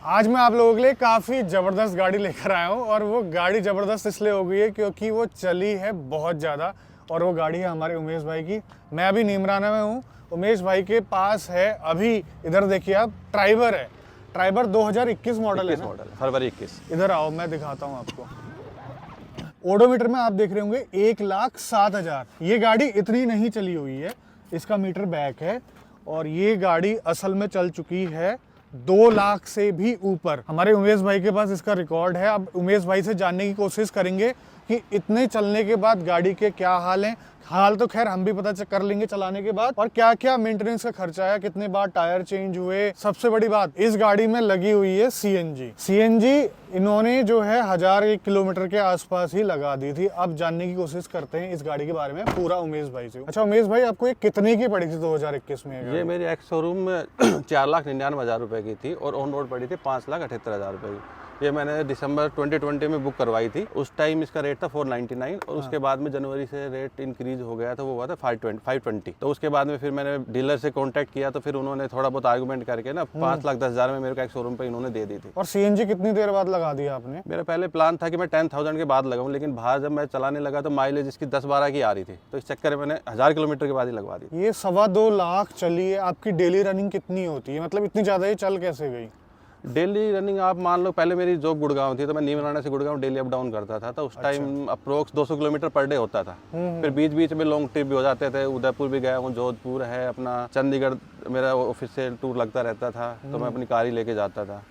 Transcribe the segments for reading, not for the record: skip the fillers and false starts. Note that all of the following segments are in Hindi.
आज मैं आप लोगों के लिए काफ़ी ज़बरदस्त गाड़ी लेकर आया हूँ और वो गाड़ी ज़बरदस्त इसलिए हो गई है क्योंकि वो चली है बहुत ज़्यादा और वो गाड़ी है हमारे उमेश भाई की। मैं अभी नीमराना में हूँ, उमेश भाई के पास है अभी, इधर देखिए आप, ट्राइबर है। ट्राइबर 2021 मॉडल है ना? फरवरी 21। इधर आओ, मैं दिखाता हूँ आपको। ओडोमीटर में आप देख रहे होंगे 1,07,000। ये गाड़ी इतनी नहीं चली हुई है, इसका मीटर बैक है और ये गाड़ी असल में चल चुकी है 2 लाख से भी ऊपर। हमारे उमेश भाई के पास इसका रिकॉर्ड है। अब उमेश भाई से जानने की कोशिश करेंगे कि इतने चलने के बाद गाड़ी के क्या हाल हैं। हाल तो खैर हम भी पता कर लेंगे चलाने के बाद, और क्या क्या मेंटेनेंस का खर्चा आया, कितने बार टायर चेंज हुए। सबसे बड़ी बात, इस गाड़ी में लगी हुई है सीएनजी इन्होंने जो है 1000 किलोमीटर के आसपास ही लगा दी थी। अब जानने की कोशिश करते हैं इस गाड़ी के बारे में पूरा उमेश भाई से। अच्छा उमेश भाई, आपको ये कितने की पड़ी थी 2021 में? ये मेरी एक्स शोरूम में 4,99,000 रुपए की थी और ऑन रोड पड़ी थी 5,78,000 रुपए की। ये मैंने दिसंबर 2020 में बुक करवाई थी। उस टाइम इसका रेट था 499 और उसके बाद में जनवरी से रेट इंक्रीज हो गया था, वो हुआ था 520। तो उसके बाद में फिर मैंने डीलर से कांटेक्ट किया तो फिर उन्होंने थोड़ा बहुत आर्गुमेंट करके ना 5,10,000 में मेरे को एक शोरूम पे इन्होंने दे दी थी। और सीएनजी कितनी देर बाद लगा दिया आपने? मेरा पहले प्लान था कि मैं 10,000 के बाद लगाऊं, लेकिन बाहर जब मैं चलाने लगा तो माइलेज इसकी 10-12 की आ रही थी, तो इस चक्कर में मैंने 1000 किलोमीटर के बाद ही लगवा दी। ये 2.25 लाख चली है। आपकी डेली रनिंग कितनी होती है, मतलब इतनी ज्यादा ये चल कैसे गई? डेली रनिंग आप मान लो, पहले मेरी जॉब गुड़गांव थी तो मैं नीमराना से गुड़गांव डेली अप डाउन करता था, तो उस time approx 200 kilometre per day होता था। फिर बीच बीच में लॉन्ग ट्रिप भी हो जाते थे। उदयपुर भी गया हूँ, जोधपुर है अपना, चंडीगढ़ मेरा ऑफिस से टूर लगता रहता था, तो मैं अपनी कार ही लेके जाता था।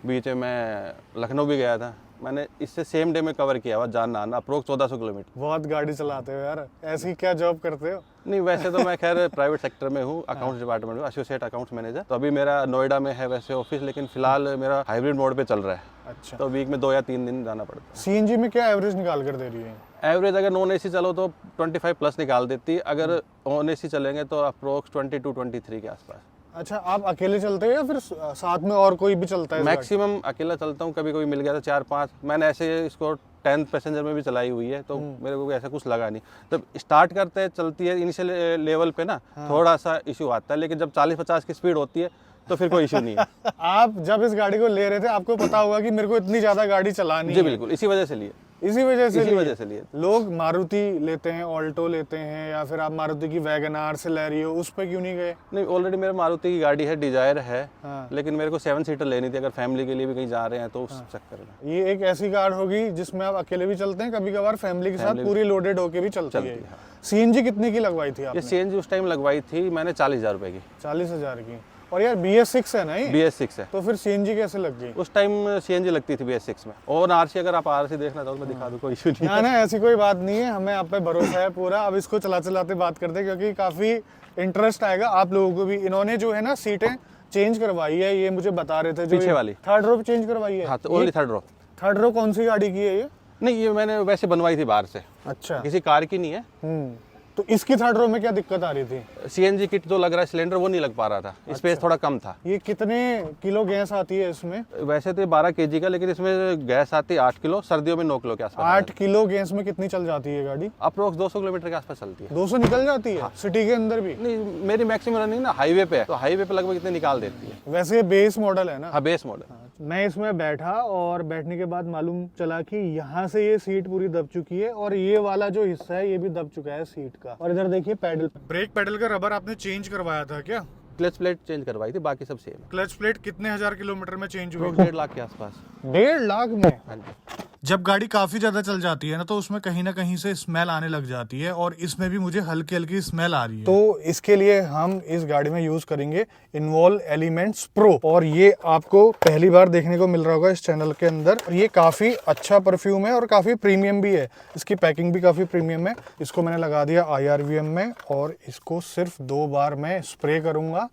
बीच में मैं लखनऊ भी गया था। मैंने इससे सेम डे में कवर किया हुआ जाना आना अप्रोक्स 1400 किलोमीटर। बहुत गाड़ी चलाते हो यार, ऐसी क्या जॉब करते हो? नहीं, वैसे तो मैं खैर प्राइवेट सेक्टर में हूँ, अकाउंट्स डिपार्टमेंट में एसोसिएट अकाउंट्स मैनेजर। तो अभी मेरा नोएडा में है वैसे ऑफिस, लेकिन फिलहाल मेरा हाइब्रिड मोड पे चल रहा है। अच्छा, तो वीक में 2 या 3 दिन जाना पड़ता है। सीएनजी में क्या एवरेज निकाल कर दे रही है? एवरेज अगर नॉन एसी चलो तो 25 प्लस निकाल देती है, अगर ऑन एसी चलेंगे तो अप्रोक्स 22-23 के आसपास। अच्छा, आप अकेले चलते हो या फिर साथ में और कोई भी चलता है? मैक्सिमम अकेला चलता हूँ, कभी कोई मिल गया तो 4-5। मैंने ऐसे इसको 10 पैसेंजर में भी चलाई हुई है, तो मेरे को ऐसा कुछ लगा नहीं। जब स्टार्ट करते हैं चलती है इनिशियल लेवल पे ना, थोड़ा सा इशू आता है, लेकिन जब 40-50 की स्पीड होती है तो फिर कोई इशू नहीं है। आप जब इस गाड़ी को ले रहे थे आपको पता होगा कि मेरे को इतनी ज्यादा गाड़ी चलानी जी बिल्कुल, इसी वजह से लिए। इसी वजह से लिए। लोग मारुति लेते हैं, ऑल्टो लेते हैं, या फिर आप मारुति की वैगनार से ले रही हो, उस पे क्यों नहीं गए? नहीं, ऑलरेडी मेरे मारुति की गाड़ी है, डिजायर है। लेकिन मेरे को 7 सीटर लेनी थी, अगर फैमिली के लिए भी कहीं जा रहे हैं तो उस चक्कर में। ये एक ऐसी कार होगी जिसमें आप अकेले भी चलते हैं, कभी कभार फैमिली के साथ पूरी लोडेड होके भी चलती है। सीएनजी कितने की लगवाई थी आपने? ये सीएनजी उस टाइम लगवाई थी मैंने 40,000 रुपए की। 40,000 की? और यार BS6 है ना ये? BS6 है। तो फिर सीएनजी कैसे लग गई? उस टाइम सीएनजी लगती थी BS6 में। और आरसी, अगर आप आरसी देखना चाहो तो मैं दिखा दूं, कोई इशू नहीं है। ना ऐसी कोई बात नहीं है, हमें आप पे भरोसा है पूरा। अब इसको चलाते बात करते हैं क्योंकि काफी इंटरेस्ट आएगा आप लोगों को भी। इन्होंने जो है ना सीटें चेंज करवाई है, ये मुझे बता रहे थे। जो पीछे वाली थर्ड रो चेंज करवाई है? हाँ, तो only third row. Third row कौन सी गाड़ी की है ये? नहीं, ये मैंने वैसे बनवाई थी बाहर से। अच्छा, किसी कार की नहीं है। तो इसकी थर्ड रो में क्या दिक्कत आ रही थी? सीएनजी किट जो लग रहा है सिलेंडर, वो नहीं लग पा रहा था। स्पेस थोड़ा कम था। ये कितने किलो गैस आती है इसमें? वैसे तो 12 kg का, लेकिन इसमें गैस आती है 8 किलो, सर्दियों में 9 किलो के आसपास। 8 किलो गैस में कितनी चल जाती है गाड़ी? अप्रोक्स 200 किलोमीटर के आसपास चलती है। 200 निकल जाती है? सिटी के अंदर भी? नहीं, मेरी मैक्सिमम रनिंग ना हाईवे पे है, तो हाईवे पे लगभग इतने निकाल देती है। वैसे ये बेस मॉडल है ना? हाँ, बेस मॉडल। मैं इसमें बैठा और बैठने के बाद मालूम चला कि यहाँ से ये सीट पूरी दब चुकी है और ये वाला जो हिस्सा है ये भी दब चुका है सीट का। और इधर देखिए पैडल, ब्रेक पैडल का रबर आपने चेंज करवाया था क्या? क्लच प्लेट चेंज करवाई थी, बाकी सब सेम। क्लच प्लेट कितने 1000 किलोमीटर में चेंज हुई? 1.5 लाख के आसपास। 1.5 लाख में? हाँ जी। जब गाड़ी काफी ज्यादा चल जाती है ना तो उसमें कहीं ना कहीं से स्मेल आने लग जाती है और इसमें भी मुझे हल्की हल्की स्मेल आ रही है। तो इसके लिए हम इस गाड़ी में यूज करेंगे इन्वॉल्व एलिमेंट्स प्रो, और ये आपको पहली बार देखने को मिल रहा होगा इस चैनल के अंदर। और ये काफी अच्छा परफ्यूम है और काफी प्रीमियम भी है, इसकी पैकिंग भी काफी प्रीमियम है। इसको मैंने लगा दिया IRVM में और इसको सिर्फ 2 बार मैं स्प्रे करूंगा।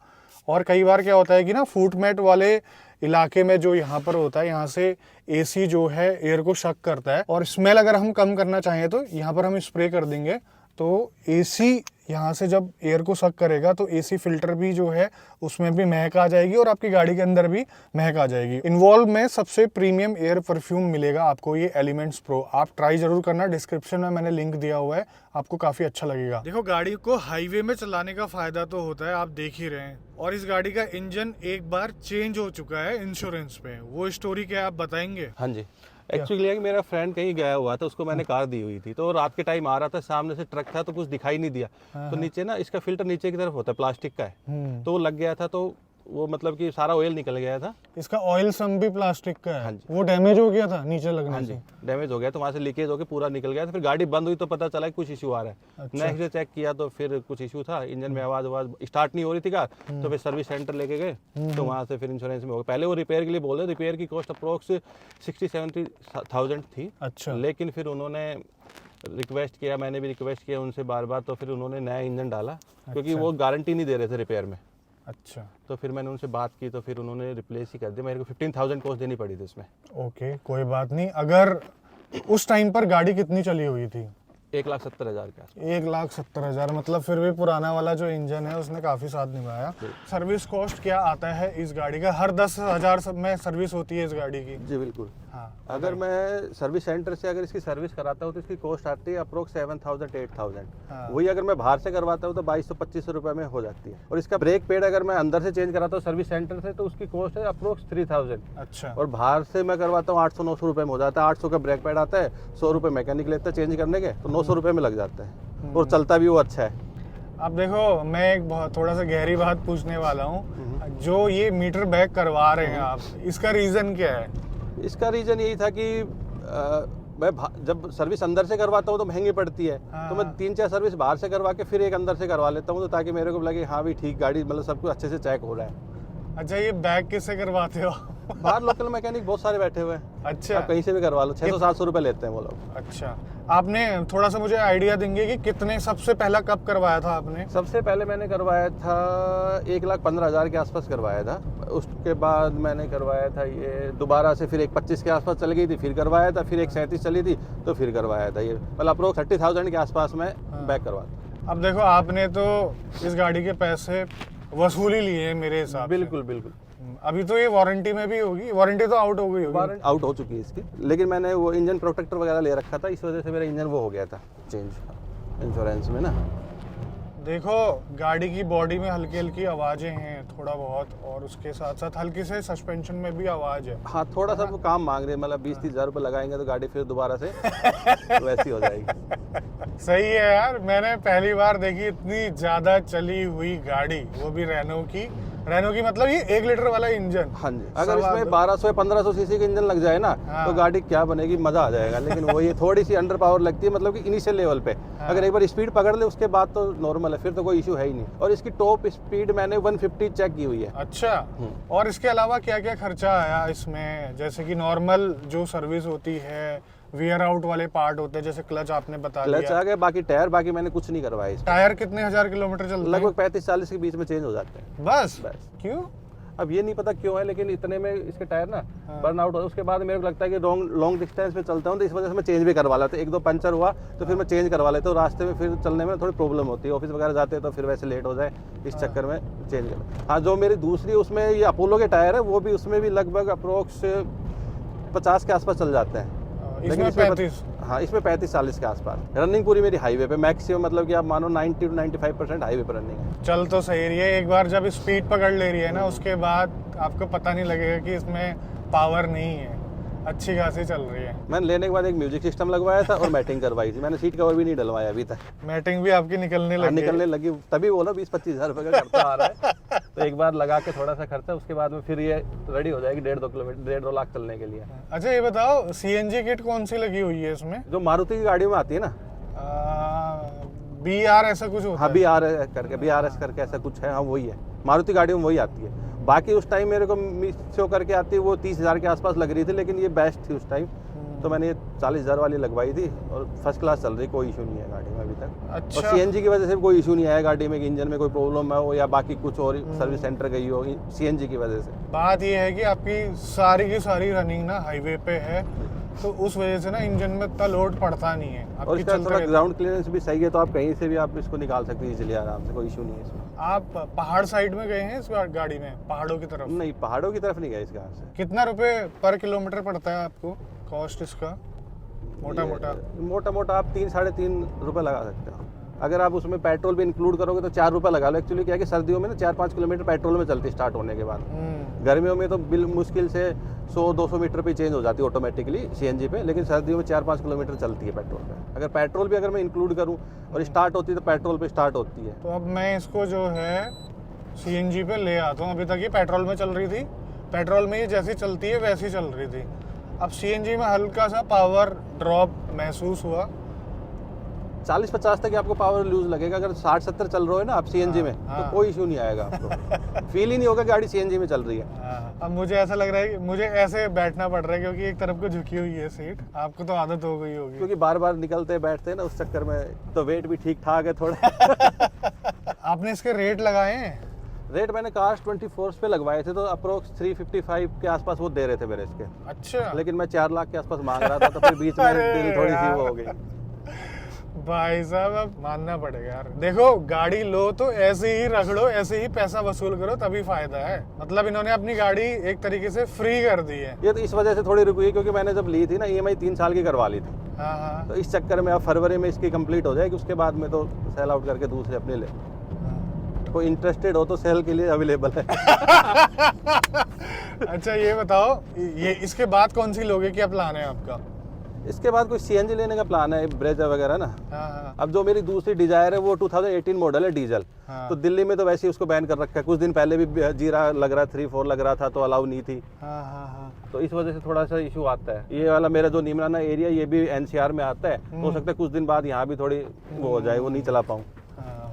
और कई बार क्या होता है कि ना फूट मैट वाले इलाके में जो यहाँ पर होता है, यहाँ से AC जो है एयर को शक करता है, और स्मेल अगर हम कम करना चाहें तो यहाँ पर हम स्प्रे कर देंगे तो एसी यहाँ से जब एयर को सक करेगा तो एसी फिल्टर भी जो है उसमें भी महक आ जाएगी और आपकी गाड़ी के अंदर भी महक आ जाएगी। इन्वॉल्व में सबसे प्रीमियम एयर परफ्यूम मिलेगा आपको ये एलिमेंट्स प्रो, आप ट्राई जरूर करना, डिस्क्रिप्शन में मैंने लिंक दिया हुआ है, आपको काफी अच्छा लगेगा। देखो गाड़ी को हाईवे में चलाने का फायदा तो होता है, आप देख ही रहे हैं, और इस गाड़ी का इंजन एक बार चेंज हो चुका है इंश्योरेंस पे, वो स्टोरी क्या आप बताएंगे? हाँ जी, एक्चुअली मेरा फ्रेंड कहीं गया हुआ था, उसको मैंने कार दी हुई थी, तो रात के टाइम आ रहा था, सामने से ट्रक था तो कुछ दिखाई नहीं दिया, तो नीचे ना इसका फिल्टर नीचे की तरफ होता है, प्लास्टिक का है, तो वो लग गया था, तो वो मतलब कि सारा ऑयल निकल गया था। इसका ऑयल सम भी प्लास्टिक का है। हाँ जी। वो डैमेज हो गया था नीचे लगने हाँ से। जी, डैमेज हो गया, तो वहाँ से लीकेज होकर पूरा निकल गया था। फिर गाड़ी बंद हुई तो पता चला कि कुछ इशू आ रहा है। अच्छा। नेक्स्ट डे चेक किया तो फिर कुछ इशू था, इंजन में आवाज स्टार्ट नहीं हो रही थी कार, तो फिर सर्विस सेंटर लेके गए, तो वहाँ से फिर इंश्योरेंस में हो गया। पहले वो रिपेयर के लिए बोल रहे, रिपेयर की कॉस्ट अप्रोक्स 60-70,000 थी। अच्छा। लेकिन फिर उन्होंने रिक्वेस्ट किया, मैंने भी रिक्वेस्ट किया उनसे बार बार, तो फिर उन्होंने नया इंजन डाला, क्योंकि वो गारंटी नहीं दे रहे थे रिपेयर में। अच्छा। तो फिर मैंने उनसे बात की, तो फिर उन्होंने रिप्लेस ही कर दिया। मेरे को 15,000 कॉस्ट देनी पड़ी थी इसमें। ओके, कोई बात नहीं। अगर उस टाइम पर गाड़ी कितनी चली हुई थी? 1,70,000 के आसपास। 1,70,000, मतलब फिर भी पुराना वाला जो इंजन है उसने काफी साथ निभाया। सर्विस कॉस्ट क्या आता है इस गाड़ी का? हर 10,000 में सर्विस होती है इस गाड़ी की? जी बिल्कुल। हाँ। अगर मैं सर्विस सेंटर से अगर इसकी सर्विस कराता हूँ तो इसकी कॉस्ट आती है अप्रोक्स 7,000-8,000। हाँ। वही अगर मैं बाहर से करवाता हूँ तो 2200-2500 रुपये में हो जाती है। और इसका ब्रेक पैड अगर मैं अंदर से चेंज कराता हूँ सर्विस सेंटर से, तो उसकी कॉस्ट है अप्रोक्स 3,000। अच्छा। और बाहर से मैं करवाता हूँ 800-900 रुपये में हो जाता है। 800 का ब्रेक पैड आता है, 100 रुपये मैकेनिक लेता है चेंज करने के, तो 900 रुपये में लग जाता है, और चलता भी वो अच्छा है। अब देखो, मैं एक थोड़ा सा गहरी बात पूछने वाला हूँ, जो ये मीटर बैक करवा रहे हैं आप, इसका रीजन क्या है? इसका रीजन यही था कि मैं जब सर्विस अंदर से करवाता हूँ तो महंगी पड़ती है, तो मैं 3-4 सर्विस बाहर से करवा के फिर एक अंदर से करवा लेता हूँ, तो ताकि मेरे को लगे हाँ भी ठीक गाड़ी, मतलब सब कुछ अच्छे से चेक हो रहा है। अच्छा, ये बैक किससे करवाते हो? बाहर लोकल मैकेनिक बहुत सारे बैठे हुए हैं। अच्छा। आप कहीं से भी करवा लो, 600-700 रुपये लेते हैं वो लोग। अच्छा, आपने थोड़ा सा मुझे आइडिया देंगे कि कितने, सबसे पहला कब करवाया था आपने? सबसे पहले मैंने करवाया था 1,15,000 के आसपास करवाया था। उसके बाद मैंने करवाया था ये दोबारा से, फिर 1,25 के आसपास चल गई थी, फिर करवाया था, फिर 1,37 चली थी तो फिर करवाया था। ये मतलब अप्रोक्स 30,000 के आसपास में बैक करवाता। अब देखो, आपने तो इस गाड़ी के पैसे वसूल ही लिए हैं मेरे हिसाब से। बिल्कुल बिल्कुल। अभी तो ये वारंटी में भी होगी, वारंटी तो आउट हो गई होगी। आउट हो चुकी है इसकी, लेकिन मैंने वो इंजन प्रोटेक्टर वगैरह ले रखा था, इस वजह से मेरा इंजन वो हो गया था चेंज इंश्योरेंस में ना। देखो, गाड़ी की बॉडी में हल्की हल्की आवाजें हैं थोड़ा बहुत, और उसके साथ साथ हल्की से सस्पेंशन में भी आवाज है। हाँ, थोड़ा सा वो काम मांग रहे हैं, मतलब 20-30 हज़ार रुपये लगाएंगे तो गाड़ी फिर दोबारा से वैसी हो जाएगी। सही है यार, मैंने पहली बार देखी इतनी ज्यादा चली हुई गाड़ी, वो भी रेनो की मतलब ये 1 लीटर वाला इंजन। हाँ जी, अगर इसमें 1200-1500 सीसी का इंजन लग जाए ना, तो गाड़ी क्या बनेगी, मजा आ जाएगा। लेकिन वो ये थोड़ी सी अंडर पावर लगती है, मतलब कि इनिशियल लेवल पे। अगर एक बार स्पीड पकड़ ले उसके बाद तो नॉर्मल है, फिर तो कोई इशू है ही नहीं। और इसकी टॉप स्पीड मैंने 150 चेक की हुई है। अच्छा। और इसके अलावा क्या क्या खर्चा आया इसमें? जैसे कि नॉर्मल जो सर्विस होती है, वियर आउट वाले पार्ट होते हैं, जैसे क्लच आपने बता दिया, क्लच आ गया, बाकी टायर, बाकी मैंने कुछ नहीं करवाया। टायर कितने हजार किलोमीटर चलते हैं? लगभग 35-40 के बीच में चेंज हो जाते हैं। बस? क्यों? अब ये नहीं पता क्यों है, लेकिन इतने में इसके टायर ना बर्न आउट हो। उसके बाद मेरे को लगता है कि लॉन्ग डिस्टेंस पे चलता हूँ, तो इस वजह से मैं चेंज भी करवा लेता हूँ। 1-2 पंचर हुआ तो फिर मैं चेंज करवा लेता हूँ। रास्ते में फिर चलने में थोड़ी प्रॉब्लम होती है, ऑफिस वगैरह जाते हैं तो फिर वैसे लेट हो जाए, इस चक्कर में चेंज कर। हाँ, जो मेरी दूसरी उसमें ये अपोलो के टायर है, वो भी उसमें भी लगभग अप्रोक्स 50 के आसपास चल जाते हैं। इसमें 35? हाँ, इसमें 35-40 के आसपास। रनिंग पूरी मेरी हाईवे पे मैक्सिमम, मतलब कि आप मानो 90-95% हाईवे पर रनिंग है। चल तो सही रही है। एक बार जब स्पीड पकड़ ले रही है ना, उसके बाद आपको पता नहीं लगेगा कि इसमें पावर नहीं है, अच्छी खासी चल रही है। मैंने लेने के बाद एक म्यूजिक सिस्टम लगवाया था और मैटिंग करवाई थी। मैंने सीट कवर भी नहीं डलवाया अभी तक। मैटिंग भी आपकी निकलने लगी? तभी बोला 20-25 हज़ार रुपये का खर्चा आ रहा है। तो एक बार लगा के थोड़ा सा खर्चा, उसके बाद में फिर ये रेडी हो जाएगी 1.5 लाख चलने के लिए। अच्छा, ये बताओ, CNG किट कौन सी लगी हुई है इसमें? जो मारुति की गाड़ियों में आती है ना, BR ऐसा कुछ होता है? हाँ, BRS करके ऐसा कुछ है। हाँ, वही है, मारुति गाड़ियों में वही आती है। बाकी उस टाइम मेरे को शो करके आती है वो 30,000 के आसपास लग रही थी, लेकिन ये बेस्ट थी उस टाइम, तो मैंने ये 40,000 वाली लगवाई थी और फर्स्ट क्लास चल रही, कोई इशू नहीं है गाड़ी में अभी तक। अच्छा। और CNG की वजह से कोई इशू नहीं आया गाड़ी में कि इंजन में कोई प्रॉब्लम हो या बाकी कुछ और सर्विस सेंटर गई हो, CNG की वजह से। बात ये है कि आपकी सारी की सारी रनिंग ना हाईवे पे है, तो उस वजह से ना इंजन में इतना लोड पड़ता नहीं है, और आपकी इसका चलते थोड़ा रहती है। ग्राउंड क्लियरेंस भी सही है, तो आप कहीं से भी आप इसको निकाल सकते हैं इजीली आराम से, कोई इशू नहीं है इसमें। आप पहाड़ साइड में गए हैं इस गाड़ी में, पहाड़ों की तरफ? नहीं, पहाड़ों की तरफ नहीं गए इस कार से। कितना रुपए पर किलोमीटर पड़ता है आपको कॉस्ट इसका, मोटा मोटा? मोटा मोटा आप 3-3.5 रुपये लगा सकते हो। अगर आप उसमें पेट्रोल भी इंक्लूड करोगे तो 4 रुपये लगा लो। एक्चुअली क्या है कि सर्दियों में ना 4-5 किलोमीटर पेट्रोल में चलती स्टार्ट होने के बाद, गर्मियों में तो बिल मुश्किल से 100-200 मीटर पे चेंज हो जाती है ऑटोमेटिकली सीएनजी पे, लेकिन सर्दियों में 4-5 किलोमीटर चलती है पेट्रोल पे। अगर पेट्रोल भी अगर मैं इंक्लूड करूँ और स्टार्ट होती है तो पेट्रोल पे स्टार्ट होती है। तो अब मैं इसको जो है सीएनजी पे ले आता हूँ। अभी तक ये पेट्रोल में चल रही थी, पेट्रोल में ये जैसी चलती है वैसी चल रही थी। अब सीएनजी में हल्का सा पावर ड्रॉप महसूस हुआ। 40-50 तक आपको पावर लूज लगेगा। अगर 60-70 चल रहे हो ना आप सीएनजी में, तो कोई इशू नहीं आएगा आपको। फील ही नहीं होगा गाड़ी सीएनजी में चल रही है। अब मुझे ऐसा लग रहा है कि मुझे ऐसे बैठना पड़ रहा है क्योंकि एक तरफ को झुकी हुई है सीट। आपको तो आदत हो गई होगी क्योंकि बार बार निकलते बैठते हैं ना, उस चक्कर में तो वेट भी ठीक ठाक है थोड़ा। आपने इसके रेट लगाए हैं? रेट मैंने कार्स 24 पे लगवाए थे, तो अप्रोक्स 355 के आसपास वो दे रहे थे मेरे इसके। अच्छा, लेकिन मैं 4 लाख के आसपास मांग रहा था, तो फिर बीच में अरे डील थोड़ी सी यार। वो हो गई। भाई साहब अब मानना पड़ेगा यार। देखो गाड़ी लो तो ऐसे ही रख लो, ऐसे ही पैसा वसूल करो तभी फायदा है। मतलब इन्होंने अपनी गाड़ी एक तरीके से फ्री कर दी है। ये तो इस वजह से थोड़ी रुकी है क्योंकि मैंने जब ली थी ना EMI 3 साल की करवा ली थी, हाँ। तो इस चक्कर में अब फरवरी में इसकी कंप्लीट हो जाएगी, उसके बाद में तो सेल आउट करके दूसरे अपने ले। कोई इंटरेस्टेड हो तो सेल के लिए अवेलेबल है। अच्छा ये बताओ, ये इसके बाद कौन सी लोगे, क्या प्लान है आपका? इसके बाद कोई सीएनजी लेने का प्लान है, ब्रेजा वगैरह ना। हाँ। अब जो मेरी दूसरी डिजायर है वो 2018 मॉडल है डीजल। हाँ। तो दिल्ली में तो वैसे ही उसको बैन कर रखा है। कुछ दिन पहले भी जीरा लग रहा 3-4 लग रहा था, तो अलाउ नहीं थी। हाँ। तो इस वजह से थोड़ा सा इशू आता है। ये वाला मेरा जो नीमराना एरिया, ये भी NCR में आता है। हो सकता है कुछ दिन बाद यहाँ भी थोड़ी वो हो जाए, वो नहीं चला पाऊँ।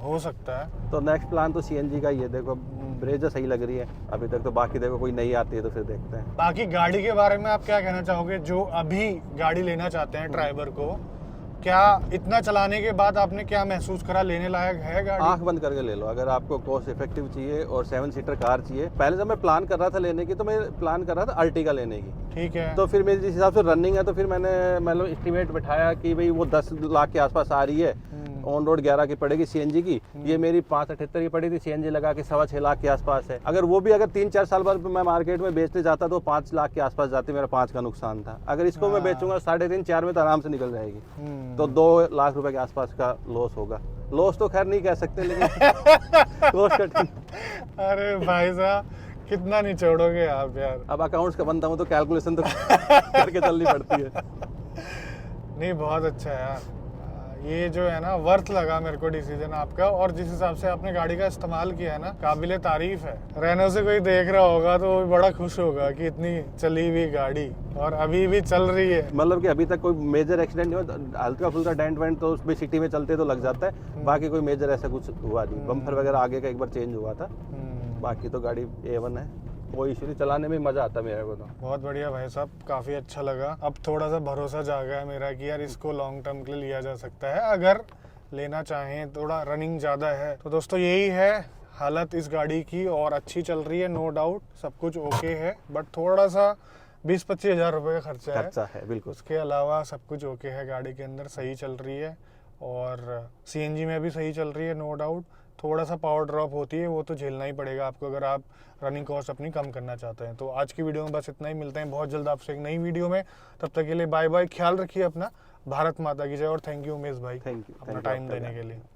हो सकता है। तो नेक्स्ट प्लान तो सीएनजी का ही है। देखो ब्रेजा सही लग रही है अभी तक, तो बाकी देखो कोई नई आती है तो फिर देखते हैं। बाकी गाड़ी के बारे में आप क्या कहना चाहोगे, जो अभी गाड़ी लेना चाहते हैं ड्राइवर को? क्या इतना चलाने के बाद आपने क्या महसूस करा, लेने लायक है गाड़ी? आंख बंद करके ले लो। अगर आपको कॉस्ट इफेक्टिव चाहिए और 7 सीटर कार चाहिए, पहले जब मैं प्लान कर रहा था लेने की, तो मैं प्लान कर रहा था अर्टिगा लेने की। ठीक है। तो फिर मेरे जिस हिसाब से रनिंग है, तो फिर मैंने मतलब एस्टिमेट बैठाया कि भाई वो 10 लाख के आसपास आ रही है, ऑन रोड 11 की पड़ेगी सीएनजी की। ये मेरी 578 की पड़ी थी, सीएनजी लगा के 6.25 लाख के आसपास है। अगर वो भी अगर 3-4 साल बाद मैं मार्केट में बेचने जाता तो 5 लाख के आसपास जाती, मेरा 5 का नुकसान था। अगर इसको मैं बेचूंगा 3.5-4 में तो आराम से निकल जाएगी। तो 2 लाख रुपए के आसपास का लॉस होगा। लॉस तो खैर नहीं कह सकते, लेकिन लॉस कटिंग। अरे भाई साहब कितना निचोड़ोगे आप यार। अब अकाउंट्स का बनता हूँ तो कैलकुलेशन तो करके चलनी पड़ती है। नहीं बहुत अच्छा है यार, ये जो है ना वर्थ लगा मेरे को डिसीजन आपका। और जिस हिसाब से आपने गाड़ी का इस्तेमाल किया है ना, काबिले तारीफ है। रेनो से कोई देख रहा होगा तो वो भी बड़ा खुश होगा कि इतनी चली हुई गाड़ी और अभी भी चल रही है। मतलब कि अभी तक कोई मेजर एक्सीडेंट नहीं हुआ। हल्का फुल्का डेंट वेंट तो उसमें सिटी में चलते तो लग जाता है, बाकी कोई मेजर ऐसा कुछ हुआ नहीं। बम्पर वगैरह आगे का एक बार चेंज हुआ था, बाकी तो गाड़ी A1 है, कोई इशू नहीं। चलाने में मजा आता है मेरे को तो। बहुत बढ़िया भाई साहब, काफी अच्छा लगा। अब थोड़ा सा भरोसा जागा है मेरा कि यार इसको लॉन्ग टर्म के लिए लिया जा सकता है, अगर लेना चाहें। थोड़ा रनिंग ज्यादा है। तो दोस्तों यही है हालत इस गाड़ी की, और अच्छी चल रही है नो डाउट, सब कुछ ओके है। बट थोड़ा सा 20-25 हज़ार रुपये का खर्चा है बिल्कुल। उसके अलावा सब कुछ ओके है। गाड़ी के अंदर सही चल रही है और सीएनजी में भी सही चल रही है नो डाउट। थोड़ा सा पावर ड्रॉप होती है, वो तो झेलना ही पड़ेगा आपको अगर आप रनिंग कॉस्ट अपनी कम करना चाहते हैं। तो आज की वीडियो में बस इतना ही। मिलते हैं बहुत जल्द आपसे एक नई वीडियो में। तब तक के लिए बाय बाय, ख्याल रखिए अपना। भारत माता की जय और थैंक यू उमेश भाई थैंक यू अपना टाइम देने के लिए।